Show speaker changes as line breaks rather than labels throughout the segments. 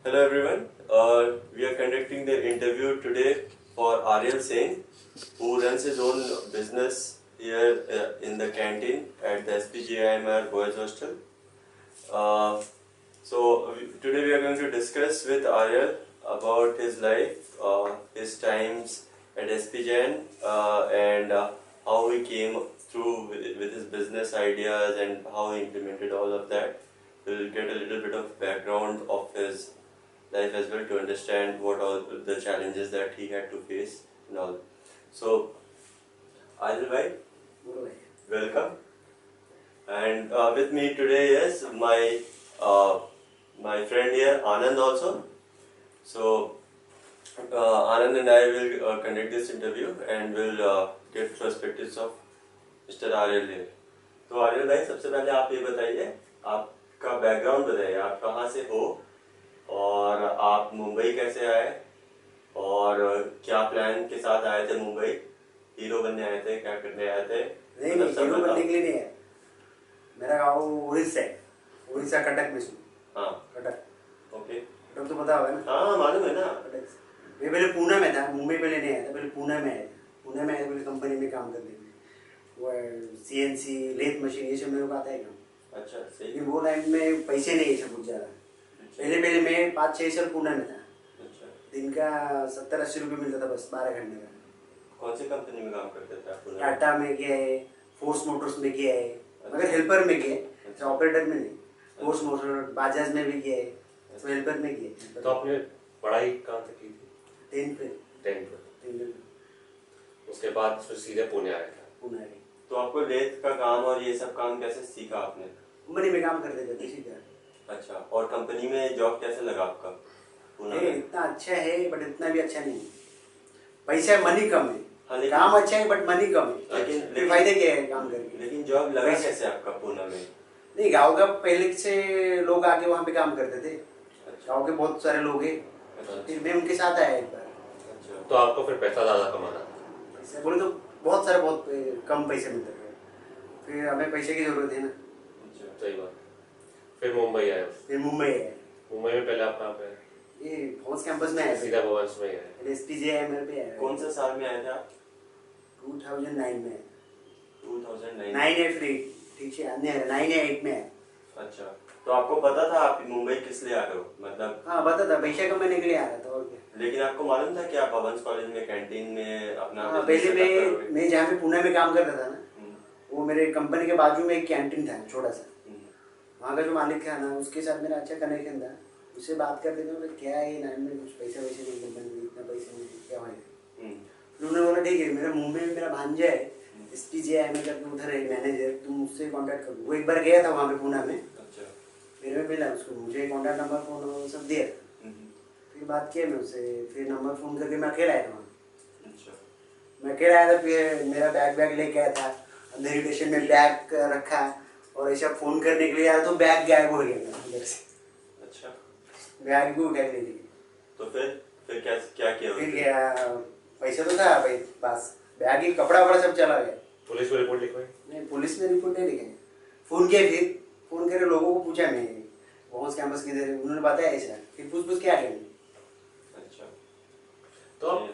Hello everyone. We are conducting the interview today for Ariel Singh, who runs his own business here in the canteen at the SPJIMR Boys Hostel. Today we are going to discuss with Ariel about his life, his times at SPJN, and how he came through with his business ideas and how he implemented all of that. We'll get a little bit of background of his life as well to understand what all the challenges that he had to face and all. So, Adil bhai, welcome. And with me today is my friend here, Anand also. So, Anand and I will conduct this interview and will get perspectives of Mr. Ariel here. तो आर्यल भाई सबसे पहले आप ये बताइए, आपका background बताइए, आप कहाँ से हो और आप मुंबई कैसे आए और क्या प्लान के साथ आए थे मुंबई? हीरो बनने आए थे, क्या करने आए थे?
नहीं, हीरो बनने के लिए नहीं है। मेरा गाँव उड़ीसा है, उड़ीसा कटक में।
हाँ,
कटक।
ओके,
कटक तो पता होगा ना?
हाँ मालूम है ना।
कटक मैं पहले पुणे में था, मुंबई पहले नहीं आया था, पहले पुणे में आया था। पुणे में आया पहले कंपनी में काम करने में, वो CNC लेथ मशीन ये सब मेरे को आता है काम।
अच्छा, सही।
लेकिन वो टाइम में पैसे नहीं है सब कुछ ज़्यादा। पहले मैं 5-6 साल पुणे में था।
अच्छा,
दिन का 70-80 रुपये मिलता था बस 12 घंटे का।
कौन सी कंपनी में काम करते थे आप?
टाटा में किया है, फोर्स मोटर्स में किया है, मगर हेल्पर में किया है, ऑपरेटर में नहीं। फोर्स मोटर बाजाज में भी किया है, तो हेल्पर में किया है।
तो आपने पढ़ाई कहाँ तक की थी?
10th।
उसके बाद फिर सीधे पुणे आया था।
पुणे।
तो आपको लेथ का काम और ये सब काम कैसे सीखा आपने?
कंपनी में काम करते थे सीधा।
अच्छा, और कंपनी में जॉब कैसे लगा आपका? पुणे में
इतना अच्छा है बट इतना भी अच्छा नहीं है। पैसा मनी कम है।
हाँ,
काम अच्छा है बट मनी कम है।
लेकिन
फायदे क्या है काम करके?
लेकिन जॉब लगा कैसे आपका पुणे में?
नहीं, गाँव का पहले से लोग आके वहाँ पे काम करते थे। गाँव के बहुत सारे लोग हैं, फिर मैं उनके साथ आया एक बार।
अच्छा,
तो आपको फिर पैसा ज़्यादा कमाना था?
पैसे बोले तो बहुत कम पैसे मिलते थे, फिर हमें पैसे की जरूरत है ना।
सही बात। फिर मुंबई आए?
फिर मुंबई आए।
मुंबई में पहले आप कहाँ पे?
ये भोज कैंपस में आया।
सीधा भवन में आए?
SPJIMR पे आया।
कौन सा साल में आए थे आप?
2009 में।
2009
9 या फिर 8, ठीक है, 9 या 8 में आया।
अच्छा, तो आपको पता था आप मुंबई किस लिए आ रहे हो? मतलब
हाँ पता था, पैसा कमाने के लिए आ रहा था और क्या।
लेकिन आपको मालूम था कि आप भवंस कॉलेज में कैंटीन में अपना
हाँ, पहले मैं जहाँ पे पुणे में काम करता था ना, वो मेरे कंपनी के बाजू में एक कैंटीन था छोटा सा। वहाँ का जो मालिक था ना, उसके साथ मेरा अच्छा कनेक्शन था। उससे बात करते थे, बोले क्या है नाम में कुछ पैसा वैसे नहीं, कंपनी में इतना पैसा नहीं, क्या होगा? फिर उन्होंने बोला ठीक है, मेरा मुंबई में मेरा भांजा है SPJIMR करके, उधर है मैनेजर, तुम उससे कांटेक्ट करो। वो एक बार गया था वहाँ पे पुणे में, मेरे में मिला उसको, मुझे कॉन्टैक्ट नंबर फोन सब दिया। फिर बात किया मैं उससे, फिर नंबर फ़ोन करके मैं अकेला आया था वहाँ। मैं अकेला आया था, फिर मेरा बैग लेके आया था, अंदर ही स्टेशन में बैग रखा और ऐसा फ़ोन करने के लिए आया तो बैग गायब हो गया मेरा अंदर से।
अच्छा,
बैग को उठा ले लिया।
तो फिर क्या किया?
फिर गया, पैसा तो था भाई बस, बैग ही कपड़ा वपड़ा सब चला गया।
पुलिस में रिपोर्ट लिखवाई?
नहीं, पुलिस में रिपोर्ट नहीं लिखे। फ़ोन किया, फिर फ़ोन करे लोगों को पूछा मैं भोज कैंपस किधर है, उन्होंने बताया ऐसा, फिर पूछ के आ गए।
अच्छा,
तो आप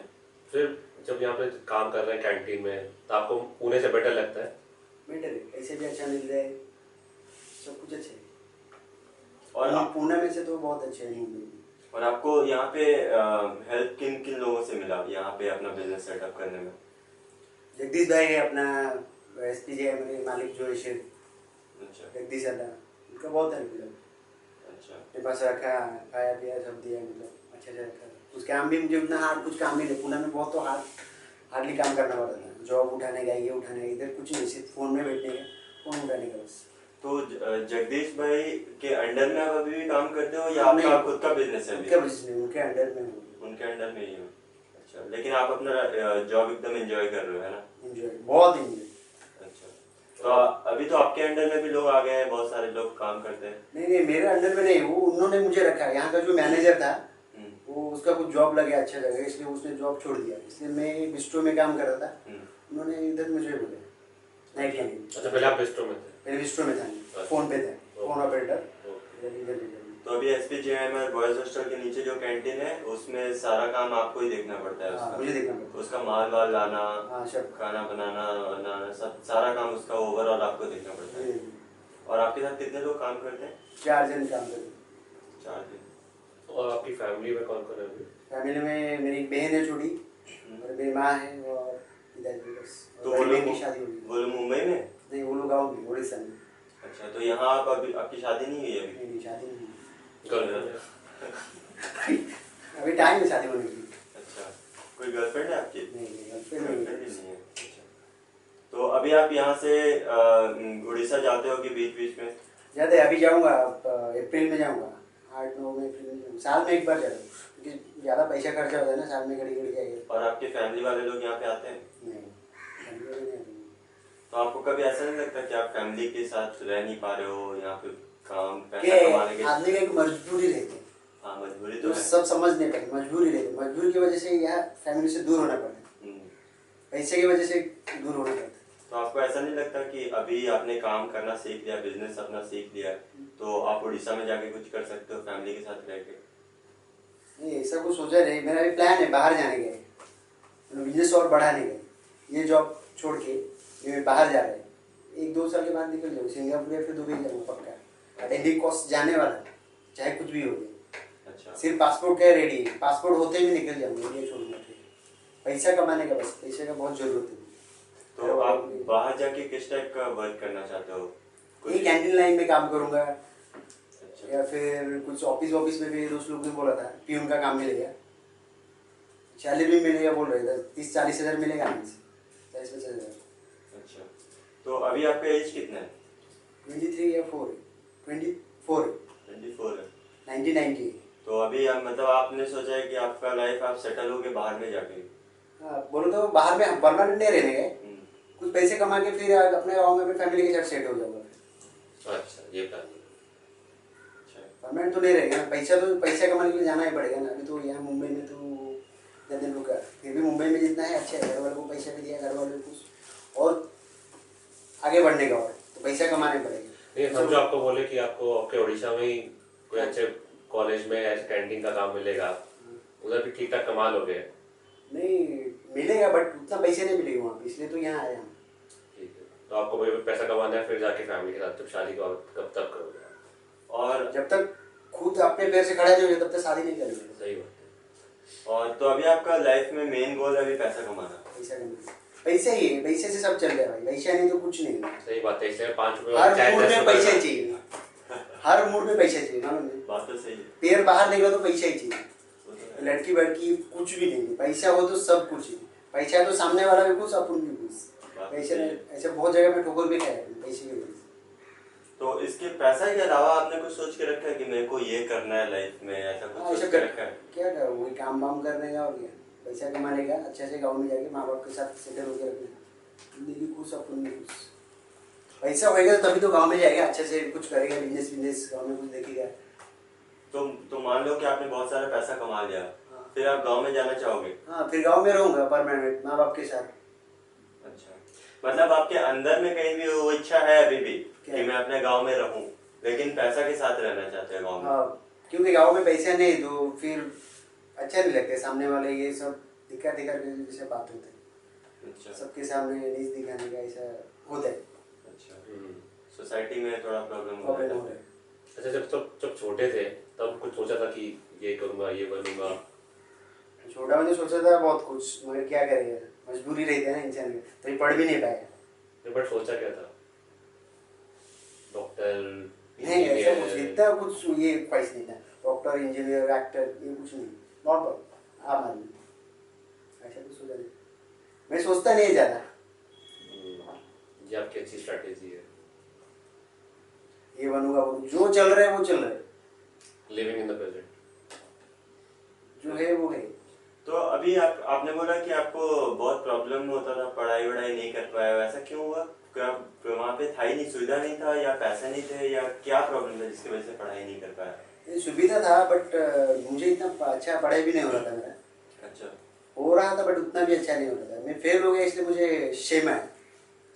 फिर जब यहाँ पे काम कर रहे हैं कैंटीन में, तो आपको पुणे से बेटर लगता है?
बेटर है, पैसे भी अच्छा मिल रहा है, सब कुछ अच्छा है।
और
पुणे में से तो बहुत अच्छे हैं।
और आपको यहाँ पे हेल्प किन किन लोगों से मिला यहाँ पे अपना बिजनेस सेटअप करने में?
जगदीश भाई है अपना SPJIMR मालिक जो है शेर।
अच्छा,
जगदीश अड्डा, उनका बहुत हेल्प मिला।
अच्छा,
मेरे पास रखा, खाया पिया सब दिया, मतलब अच्छे से रखा। उस काम भी मुझे उतना हार्ड कुछ काम नहीं है, पुणे में बहुत तो हार्डली काम करना पड़ता था। जॉब उठाने का, ये उठाने का, इधर कुछ नहीं, सिर्फ फ़ोन में बैठने का, फ़ोन उठाने का बस।
तो जगदीश भाई के अंडर में आप अभी भी काम करते हो या आपका खुद का बिजनेस है?
उनका बिजनेस नहीं, उनके अंडर में हूँ।
उनके अंडर में ही हो? अच्छा, लेकिन आप अपना जॉब एकदम एंजॉय कर रहे हो, है ना?
एंजॉय, बहुत एंजॉय।
अच्छा, तो अभी तो आपके अंडर में भी लोग आ गए हैं, बहुत सारे लोग काम करते हैं।
नहीं, मेरे अंडर में नहीं, वो उन्होंने मुझे रखा। यहाँ का जो मैनेजर था वो, उसका कुछ जॉब लगे, अच्छा लगे, इसलिए उसने जॉब छोड़ दिया। इसलिए मैं बिस्ट्रो में काम कर रहा था, उन्होंने इधर मुझे बोला नाइट कैंटीन।
अच्छा, पहले आप बिस्ट्रो में थे?
पहले बिस्ट्रो में था, फ़ोन पे था, फ़ोन ऑपरेटर।
तो अभी एसपीजेएम और बॉयज हॉस्टल के नीचे जो कैंटीन है उसमें सारा काम आपको ही देखना पड़ता है
हाँ,
उसका।
मुझे देखना पड़ता है।
उसका माल वाल लाना,
हाँ, सब।
खाना बनाना बनाना सब सारा काम उसका ओवरऑल आपको देखना पड़ता है। और आपके साथ कितने लोग काम करते हैं?
4 जन काम करते हैं।
4 दिन।
और आपकी फैमिली में कौन कौन है अभी?
फैमिली में मेरी एक बहन है छोटी और मेरी माँ है और इधर भी बस।
तो
और
वो
बड़ी
लोग
बहन की शादी हुई
वो लोग मुंबई में?
नहीं, वो लोग गाँव में, उड़ीसा में।
अच्छा, तो यहाँ आप अभी आपकी शादी नहीं हुई अभी?
नहीं, शादी नहीं हुई।
गर्लफ्रेंड है?
अभी टाइम है शादी होने की।
अच्छा, कोई गर्लफ्रेंड है आपकी?
नहीं,
गर्लफ्रेंड
गर्लफ्रेंड
ही नहीं है। अच्छा, तो अभी आप यहाँ से उड़ीसा जाते हो कि बीच बीच में?
ज़्यादा अभी जाऊँगा, अप्रैल में जाऊँगा, 8-9 में अप्रैल में जाऊँगा। साल में एक बार जाता हूँ क्योंकि ज़्यादा पैसा खर्चा होता है ना, साल में घड़ी घड़ी जाएगा।
और आपके फैमिली वाले लोग यहाँ पे आते हैं?
नहीं, फैमिली वाले नहीं आते।
तो आपको कभी ऐसा नहीं लगता कि आप फैमिली के साथ रह नहीं पा रहे हो यहाँ पे काम पैसा
कि
कमाने के?
आदमी का एक मजबूरी रहती है।
हाँ, मजबूरी
तो
तो है।
सब समझ नहीं पाते, मजबूरी रहती है। मजबूरी की वजह से यहाँ फैमिली से दूर होना पड़ता है,
हम्म।
पैसे की वजह से दूर होना पड़ता है।
तो आपको ऐसा नहीं लगता कि अभी आपने काम करना सीख लिया, बिजनेस अपना सीख लिया, तो आप उड़ीसा में जाके कुछ कर सकते हो फैमिली के साथ रह के?
नहीं, ऐसा कुछ सोचा नहीं। मेरा भी प्लान है बाहर जाने का, बिजनेस और बढ़ाने का। ये जॉब छोड़ के ये बाहर जा रहे हैं, 1-2 साल के बाद निकल जाऊँ सिंगापुर या फिर दुबई जाऊँगा पक्का। अटेंडिंग कोर्स जाने वाला है, चाहे कुछ भी हो जाए।
अच्छा,
सिर्फ पासपोर्ट का रेडी है, पासपोर्ट होते ही निकल जाऊँगा, ये छोड़ूंगा। पैसा कमाने का, बस पैसे का बहुत जरूरत है।
तो आप बाहर जाके किस टाइप का वर्क करना चाहते हो?
ये कैंटीन लाइन में काम करूँगा
अच्छा,
या फिर कुछ ऑफिस में भी दोस्त लोग ने बोला था पियून का काम मिलेगा, सैलरी भी मिलेगा बोल रहे थे, 30-40 हज़ार मिलेगा, 40-50 हज़ार।
अच्छा, तो अभी आपका एज कितना है?
23 या 4 24
24 है।
1990।
तो अभी आप मतलब आपने सोचा है कि आपका लाइफ आप सेटल हो के बाहर में जाके?
हाँ, बोलो तो बाहर में परमानेंट नहीं रहने गए,
हम्म।
कुछ पैसे कमा के फिर अपने गाँव में अपनी फैमिली के साथ सेट हो जाऊंगा।
अच्छा, ये प्लान है।
अच्छा,
परमानेंट तो नहीं रहेगा ना, पैसा कमाने के लिए जाना ही पड़ेगा ना। अभी तो यहाँ मुंबई में तो ज़्यादा दिन रुका, फिर भी मुंबई में जितना है अच्छा है, घर वालों को पैसा भी दिया, घर वालों को कुछ और आगे बढ़ने का, और तो पैसा कमाने पड़ेगा।
नहीं, हम जो आपको बोले कि आपको आपके उड़ीसा में ही कोई अच्छे कॉलेज में ऐसे कैंटीन का काम मिलेगा, उधर भी ठीक ठाक कमाल हो गए।
नहीं मिलेगा बट उतना पैसे नहीं मिलेगा वहाँ पे, इसलिए तो यहाँ आया हूँ।
ठीक है, तो आपको वही पैसा कमाना है, फिर जाके फैमिली के साथ जब शादी को आप कब तक करोगे?
और
जब तक खुद अपने पैर से खड़ा नहीं हो तब तक शादी नहीं करेंगे।
सही बात है।
और तो अभी आपका लाइफ में मेन गोल है अभी पैसा कमाना?
पैसा कमाना, पैसे ही है, पैसे से सब चल रहा है भाई, पैसा नहीं तो कुछ नहीं है।
सही बात है, इसलिए 5 रुपये
हर
चाहे
मूड
10
में
रुपये
पैसे
का-
चाहिए, हर मूड में पैसा चाहिए, मालूम है।
बात तो सही है।
पैर बाहर निकला तो पैसा ही चाहिए,
वो तो है।
लड़की बड़की कुछ भी नहीं, पैसा हो तो सब कुछ है। पैसा है तो सामने वाला भी खुश, अपन भी खुश।
बात तो
पैसे
सही
नहीं,
है।
ऐसे बहुत जगह में ठोकर भी खाया है पैसे की वजह से।
तो इसके पैसा के अलावा आपने कुछ सोच के रखा है कि मेरे को ये करना है लाइफ में, ऐसा
हाँ,
कुछ
ऐसा
सोच के रखा है?
क्या कर वही काम वाम करने का और क्या, पैसा कमाने का, अच्छे से गाँव में जाके माँ बाप के साथ सेटल होकर रखना, जिंदगी खुश, अपन भी खुश। पैसा होएगा तभी तो गाँव में जाएगा, अच्छे से कुछ करेगा, बिजनेस गाँव में कुछ देखेगा।
तो मान लो कि आपने बहुत सारा पैसा कमा लिया,
हाँ।
फिर आप गांव में जाना चाहोगे?
हाँ, फिर गाँव में रहूँगा परमानेंट माँ बाप के साथ।
अच्छा, मतलब आपके अंदर में कहीं भी वो इच्छा है अभी भी
क्या?
कि मैं अपने गांव में रहूं, लेकिन पैसा के साथ रहना चाहते हैं गांव में?
हाँ, क्योंकि गाँव में पैसा नहीं तो फिर अच्छा नहीं लगता, सामने वाले ये सब दिखा के जैसे बात होता है,
अच्छा,
सबके सामने नीच दिखाने का ऐसा होता है,
अच्छा, सोसाइटी में थोड़ा प्रॉब्लम हो
प्रॉब्लम
रहा
हो
है।
रहा है।
अच्छा, जब छोटे थे तब कुछ सोचा था कि ये करूंगा, ये बनूंगा?
छोटा मैंने सोचा था बहुत कुछ, मगर क्या करेगा, मजबूरी रहती है ना इंसान की, तो ये पढ़ भी नहीं पाया।
बट सोचा क्या था? डॉक्टर,
नहीं, ऐसा कुछ
इंजीनियर?
इतना कुछ ये ख्वाहिश नहीं था, डॉक्टर, इंजीनियर, एक्टर, ये कुछ नहीं, नॉर्मल आम आदमी, ऐसा कुछ सोचा नहीं। मैं सोचता नहीं ज़्यादा।
ये आपकी अच्छी स्ट्रैटेजी है।
ये बनूंगा, वो जो चल रहा है वो चल रहा है,
लिविंग इन द प्रेजेंट।
जो है वो है।
तो अभी आपने बोला कि आपको बहुत प्रॉब्लम होता था, पढ़ाई वढ़ाई नहीं कर पाया, ऐसा क्यों हुआ? क्या वहाँ पे था ही नहीं, सुविधा नहीं था, या पैसे नहीं थे, या क्या प्रॉब्लम था जिसकी वजह से पढ़ाई नहीं कर पाया?
ये सुविधा था बट मुझे इतना अच्छा पढ़ाई भी नहीं हो रहा था मेरा,
अच्छा,
हो रहा था बट उतना भी अच्छा नहीं हो रहा था। मैं फेल हो गया, इसलिए मुझे शेम है,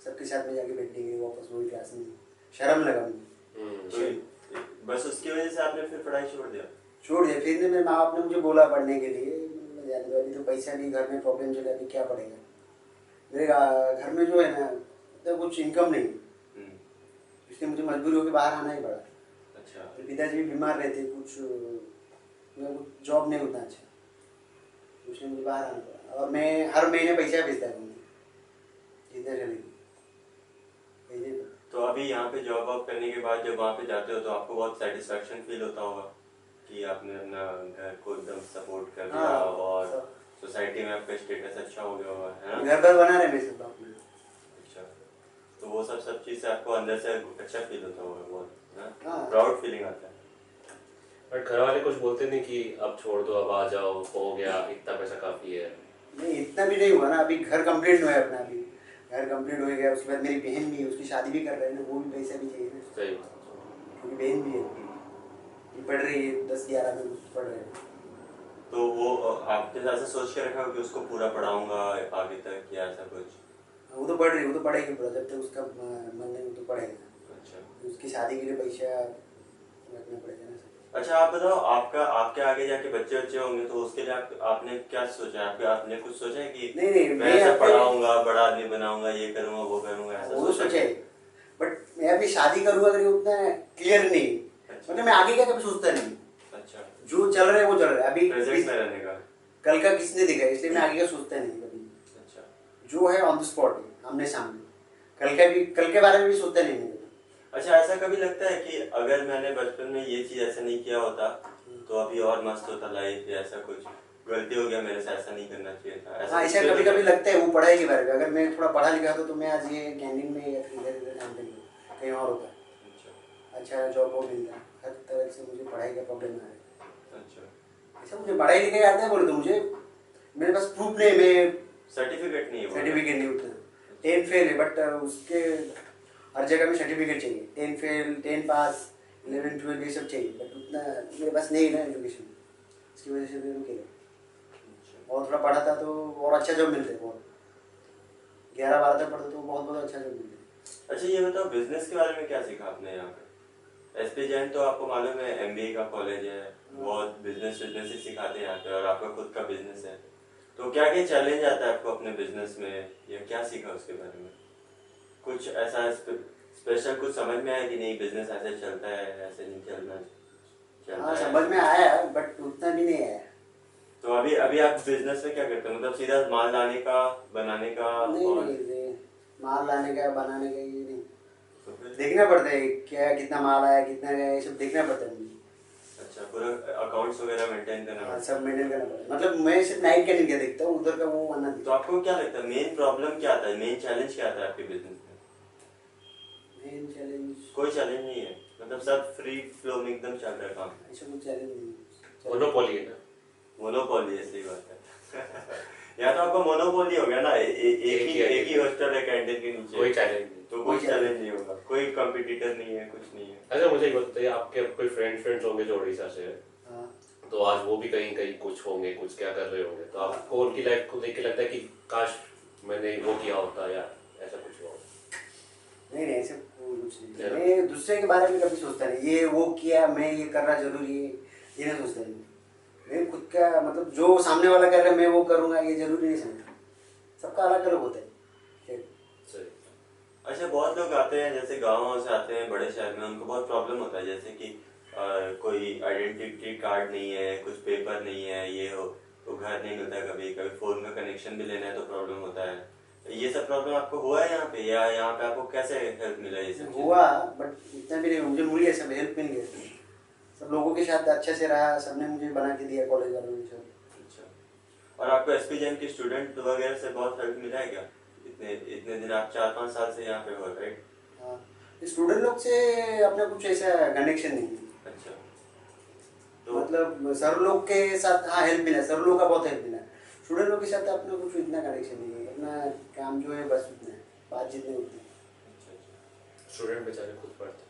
सबके साथ में जाके बैठने के वापस वही क्लास में, शर्म लगा मुझे।
तो बस उसकी वजह से आपने फिर पढ़ाई छोड़ दिया?
छोड़ दिया। फिर मेरे माँ बाप ने मुझे बोला पढ़ने के लिए, जाने दो, अभी तो पैसा नहीं, घर में प्रॉब्लम चल रहा है, अभी क्या पढ़ेगा। मेरे घर में जो है ना तो कुछ इनकम नहीं, इसलिए मुझे मजबूरी होकर बाहर आना ही पड़ा।
अच्छा।
तो पिताजी भी बीमार रहते, कुछ जॉब नहीं उतना अच्छा, इसलिए मुझे बाहर आना पड़ा। और मैं हर महीने पैसा भेजता हूँ जितना चलेगी।
तो अभी यहाँ पे जॉब वॉब करने के बाद जब वहाँ पे जाते हो तो आपको बहुत सेटिस्फेक्शन फील होता होगा कि आपने अपना घर को एकदम सपोर्ट कर दिया।
हाँ,
और सोसाइटी में आपका स्टेटस अच्छा हो गया होगा, है ना?
घर पर बना रहे मैं सब अपने।
अच्छा, तो वो सब चीज़ से आपको अंदर से अच्छा फील होता होगा, बहुत
हाँ।
प्राउड फीलिंग आता है।
बट घर वाले कुछ बोलते नहीं कि अब छोड़ दो, अब आ जाओ, हो गया, इतना पैसा काफी है?
नहीं, इतना भी नहीं हुआ ना, अभी घर कंप्लीट हुआ है अपना, अभी घर कंप्लीट हो गया। उसके बाद मेरी बहन भी है, उसकी शादी भी कर रहे हैं ना, वो भी पैसा भी चाहिए ना,
सही।
क्योंकि बहन भी है, ये पढ़ रही है 10-11 में पढ़ रहे हैं।
तो वो आपके साथ से सोच के रखा हो कि उसको पूरा पढ़ाऊंगा आगे तक या ऐसा कुछ?
वो तो पढ़ रही है, वो तो पढ़ेगी पूरा, जब तक उसका मन नहीं वो तो पढ़ेगा।
अच्छा।
उसकी शादी के लिए पैसा रखना पड़ेगा ना।
अच्छा, आप बताओ, आपके आगे जाके बच्चे होंगे तो उसके लिए आपने क्या सोचा है? आपने कुछ सोचा है कि
नहीं,
मैं ऐसा पढ़ाऊंगा, बड़ा आदमी बनाऊंगा, ये करूंगा वो करूंगा, ऐसा
वो
सोचा
सोचा
है?
है, बट मैं अभी शादी करूँगा अगर ये उतना क्लियर नहीं,
अच्छा।
मतलब मैं आगे क्या कभी सोचता नहीं।
अच्छा,
जो चल रहा है वो चल रहा है अभी,
प्रेजेंट में रहने का।
कल का किसने देखा है, इसलिए मैं आगे का सोचता नहीं कभी।
अच्छा।
जो है ऑन द स्पॉट है, आमने सामने, कल के बारे में भी सोचता नहीं मैं।
अच्छा, ऐसा कभी लगता है कि अगर मैंने बचपन में ये चीज ऐसा नहीं किया होता तो अभी और मस्त होता लाइफ, या ऐसा कुछ गलती हो गया मेरे से, ऐसा नहीं करना चाहिए था,
हाँ, ऐसा कभी कभी लगता है वो पढ़ाई के बारे में। अगर मैं थोड़ा पढ़ा लिखा होता तो मैं आज ये कैंटीन में या फिर इधर काम कहीं और होता, अच्छा जॉब वो मिलता। हर तरह से मुझे पढ़ाई का प्रॉब्लम आ रहा है।
अच्छा।
ऐसा मुझे पढ़ाई लिखाई आता है बोले तो मुझे, मेरे पास प्रूफ नहीं, मैं
सर्टिफिकेट नहीं है?
सर्टिफिकेट नहीं उतना, 10 फेल है, बट उसके हर जगह में सर्टिफिकेट चाहिए, 10 फेल, 10 पास, 11, 12 ये सब चाहिए, बट उतना मेरे पास नहीं है ना एजुकेशन, इसकी वजह से मैं रुके। और थोड़ा पढ़ा था तो और अच्छा जॉब मिलते, बहुत 11-12 तक पढ़ते तो बहुत अच्छा जॉब मिलते।
अच्छा, ये बताओ, बिजनेस के बारे में क्या सीखा आपने यहाँ पे? एसपी जैन तो आपको मालूम है एमबीए का कॉलेज है, बहुत बिजनेस ही सिखाते हैं यहाँ पे, और आपका खुद का बिजनेस है, तो क्या क्या चैलेंज आता है आपको अपने बिजनेस में, या क्या सीखा उसके बारे में? कुछ ऐसा स्पेशल कुछ समझ में आया कि नहीं बिजनेस ऐसे चलता है, ऐसे नहीं चलना?
हाँ, समझ में आया, बट उतना भी नहीं आया।
तो अभी आप बिजनेस में क्या करते हो? मतलब सीधा माल लाने का, बनाने का?
नहीं, माल लाने का बनाने का ये नहीं,
तो फिर
देखना पड़ता है क्या कितना माल आया, कितना गया, ये सब देखना पड़ता है मुझे।
अच्छा, पूरा अकाउंट्स वगैरह मेंटेन करना पड़ता है?
सब मेंटेन करना पड़ता है, मतलब मैं सिर्फ नाइट का नहीं क्या देखता हूँ, उधर का वो आना।
तो आपको क्या लगता है मेन प्रॉब्लम क्या आता है, मेन चैलेंज क्या आता है आपके बिजनेस में?
मेन चैलेंज
कोई चैलेंज नहीं है, मतलब सब फ्री फ्लो में एकदम चल रहा है काम?
ऐसा कोई चैलेंज नहीं।
मोनोपोली है ना?
मोनोपोली है, सही बात है। या तो आपका मोनोपोली हो गया ना, एक ही हॉस्टल है कैंटीन के नीचे,
कोई चैलेंज नहीं,
तो कोई चैलेंज नहीं होगा, कोई कंपटीटर नहीं है, कुछ नहीं है।
अच्छा, मुझे एक बात बताइए, आपके कोई फ्रेंड्स होंगे जो उड़ीसा से है,
हाँ,
तो आज वो भी कहीं कहीं कुछ होंगे, कुछ क्या कर रहे होंगे, तो आपको उनकी लाइफ को देख के लगता है कि काश मैंने वो किया होता, या ऐसा कुछ हुआ?
नहीं ऐसे कुछ नहीं, मैं दूसरे के बारे में कभी सोचता नहीं, ये वो किया मैं ये करना जरूरी है, ये नहीं सोचता नहीं। मैं खुद का, मतलब जो सामने वाला कर रहा है मैं वो करूँगा, ये जरूरी नहीं समझता, सबका अलग अलग होता है।
सही।
अच्छा, बहुत लोग आते हैं जैसे गाँव से आते हैं बड़े शहर में, उनको बहुत प्रॉब्लम होता है, जैसे कि कोई आइडेंटिटी कार्ड नहीं है, कुछ पेपर नहीं है, ये हो तो घर नहीं मिलता, कभी कभी फोन का कनेक्शन भी लेना है तो प्रॉब्लम होता है। ये सब प्रॉब्लम आपको हुआ है यहाँ पे, या यहाँ पे आपको कैसे हेल्प मिला ये सब?
हुआ, बट इतना भी नहीं, मुझे मिली है, सब हेल्प मिल गया, सब लोगों के साथ अच्छे से रहा, सबने मुझे बना के दिया, कॉलेज वालों ने सब।
अच्छा, और आपको एसपी जैन के स्टूडेंट वगैरह से बहुत हेल्प मिला है क्या? इतने दिन आप 4-5 साल से यहाँ पे हो, राइट?
हाँ, स्टूडेंट लोग से अपना कुछ ऐसा कनेक्शन नहीं है।
अच्छा, तो
मतलब सर लोग के साथ हाँ हेल्प मिला, सर लोग का बहुत हेल्प मिला, स्टूडेंट लोग के साथ अपना कुछ इतना कनेक्शन नहीं है, अपना काम जो है बस उतना है, बातचीत नहीं उतनी।
स्टूडेंट बेचारे खुद पढ़ते,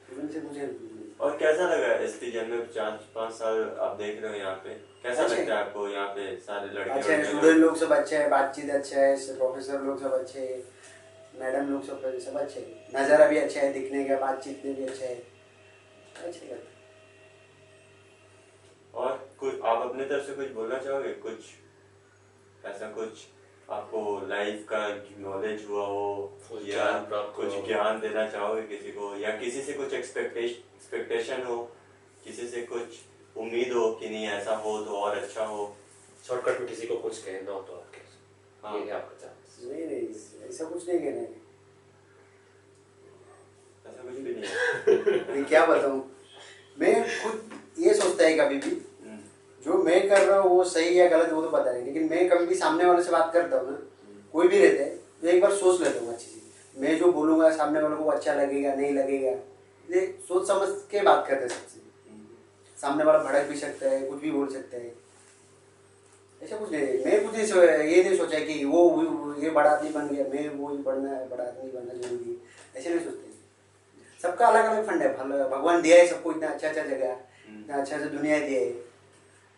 स्टूडेंट से कुछ हेल्प नहीं।
और कैसा लगा एसपी जैन में 4-5 साल आप देख रहे हो यहाँ पे, कैसा
अच्छा
लगता है आपको यहाँ पे? सारे लड़के
अच्छा है, स्टूडेंट लोग सब अच्छा है, बातचीत अच्छा है, प्रोफेसर लोग सब अच्छे है, मैडम लोग सब अच्छे है, नज़ारा भी अच्छा है, दिखने का बातचीत में भी अच्छा है, अच्छा लगता है।
और कुछ आप अपने तरफ से कुछ बोलना चाहोगे, कुछ ऐसा कुछ आपको लाइफ का नॉलेज हुआ हो
कुछ
या
ज्ञान प्राप्त
कुछ
हुआ हो?
ज्ञान देना चाहोगे किसी को, या किसी से कुछ एक्सपेक्टेशन हो, किसी से कुछ उम्मीद हो कि नहीं ऐसा हो तो और अच्छा हो?
शॉर्टकट में किसी को कुछ कहना हो तो आपके
हाँ।
ये है आपका चांस।
नहीं ऐसा कुछ नहीं कहना है।
ऐसा कुछ भी नहीं है।
मैं क्या बताऊँ, मैं खुद ये सोचता है कभी भी
हम्म,
जो मैं कर रहा हूँ वो सही या गलत वो तो पता नहीं, लेकिन मैं कभी भी सामने वाले से बात करता हूँ ना, कोई भी रहता है तो एक बार सोच लेता हूँ अच्छी चीज़, मैं जो बोलूँगा सामने वाले को अच्छा लगेगा नहीं लगेगा, ये सोच समझ के बात करते हैं सबसे। सामने वाला भड़क भी सकता है, कुछ भी बोल सकता है, ऐसा कुछ नहीं। मैं कुछ नहीं ये नहीं सोचा कि वो ये बड़ा आदमी बन गया, मैं वो बड़ा आदमी बनना जरूरी है, ऐसे नहीं सोचते। सबका अलग अलग फंड है, भगवान दिया है सबको, इतना अच्छा अच्छा जगह, इतना अच्छा अच्छा दुनिया दिया है,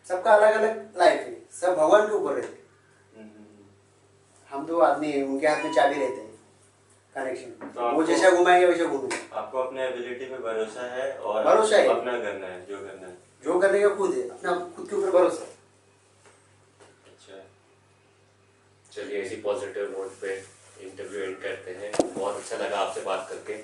सबका अलग अलग लाइफ है, सब भगवान के ऊपर रहते हैं। हम तो आदमी हैं, उनके हाथ में चाबी रहते हैं कनेक्शन,
तो
वो जैसा घुमाएंगे वैसा घूमेंगे।
आपको अपने एबिलिटी पे भरोसा है और
भरोसा है।
अपना करना है जो करना है।
जो करने का खुद है, अपना खुद के ऊपर भरोसा है।
अच्छा,
चलिए इसी पॉजिटिव नोट पे इंटरव्यू एंड करते हैं। बहुत अच्छा लगा आपसे बात करके।